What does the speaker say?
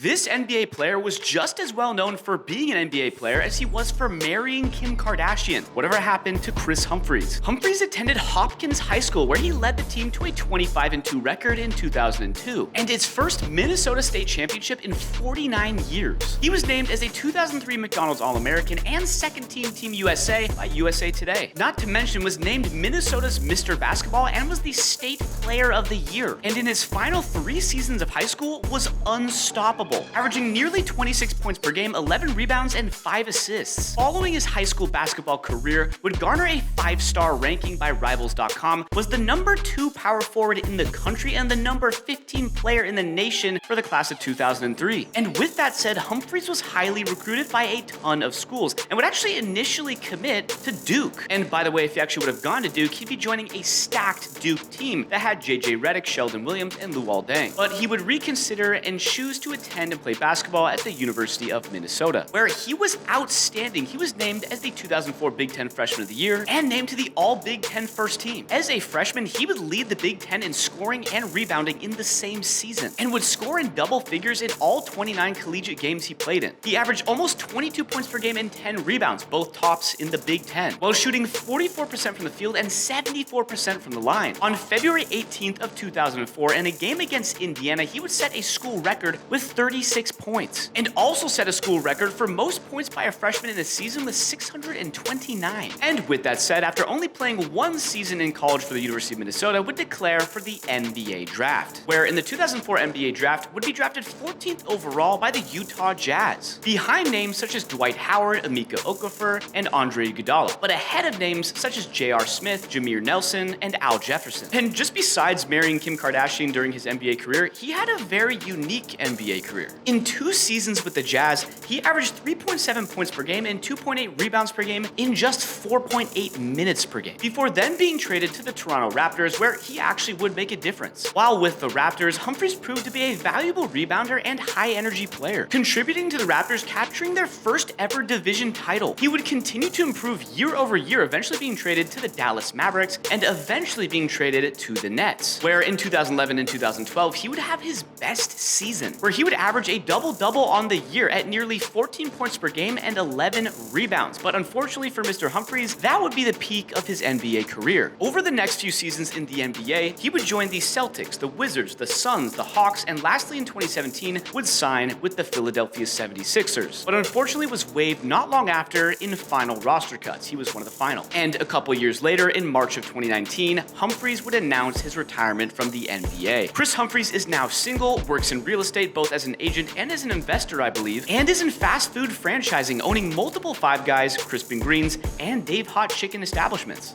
This NBA player was just as well known for being an NBA player as he was for marrying Kim Kardashian. Whatever happened to Kris Humphries? Humphries attended Hopkins High School, where he led the team to a 25-2 record in 2002, and its first Minnesota State championship in 49 years. He was named as a 2003 McDonald's All-American and second-team Team USA by USA Today. Not to mention was named Minnesota's Mr. Basketball and was the State Player of the Year. And in his final 3 seasons of high school was unstoppable, averaging nearly 26 points per game, 11 rebounds, and 5 assists. Following his high school basketball career, would garner a 5-star ranking by Rivals.com, was the number 2 power forward in the country and the number 15 player in the nation for the class of 2003. And with that said, Humphries was highly recruited by a ton of schools and would actually initially commit to Duke. And by the way, if he actually would have gone to Duke, he'd be joining a stacked Duke team that had JJ Redick, Sheldon Williams, and Luol Deng. But he would reconsider and choose to attend and play basketball at the University of Minnesota, where he was outstanding. He was named as the 2004 Big Ten Freshman of the Year and named to the All-Big Ten first team. As a freshman, he would lead the Big Ten in scoring and rebounding in the same season, and would score in double figures in all 29 collegiate games he played in. He averaged almost 22 points per game and 10 rebounds, both tops in the Big Ten, while shooting 44% from the field and 74% from the line. On February 18th of 2004, in a game against Indiana, he would set a school record with 36 points, and also set a school record for most points by a freshman in a season with 629. And with that said, after only playing 1 season in college for the University of Minnesota, would declare for the NBA draft, where in the 2004 NBA draft would be drafted 14th overall by the Utah Jazz, behind names such as Dwight Howard, Emeka Okafor, and Andre Iguodala, but ahead of names such as J.R. Smith, Jameer Nelson, and Al Jefferson. And just besides marrying Kim Kardashian during his NBA career, he had a very unique NBA career. In 2 seasons with the Jazz, he averaged 3.7 points per game and 2.8 rebounds per game in just 4.8 minutes per game, before then being traded to the Toronto Raptors, where he actually would make a difference. While with the Raptors, Humphries proved to be a valuable rebounder and high-energy player, contributing to the Raptors capturing their first ever division title. He would continue to improve year over year, eventually being traded to the Dallas Mavericks and eventually being traded to the Nets, where in 2011 and 2012 he would have his best season, where he would average a double-double on the year at nearly 14 points per game and 11 rebounds. But unfortunately for Mr. Humphries, that would be the peak of his NBA career. Over the next few seasons in the NBA, he would join the Celtics, the Wizards, the Suns, the Hawks, and lastly in 2017 would sign with the Philadelphia 76ers. But unfortunately was waived not long after in final roster cuts. He was one of the final. And a couple years later, in March of 2019, Humphries would announce his retirement from the NBA. Kris Humphries is now single, works in real estate both as an agent and as an investor, I believe, and is in fast food franchising, owning multiple Five Guys, Crispin Greens, and Dave Hot Chicken establishments.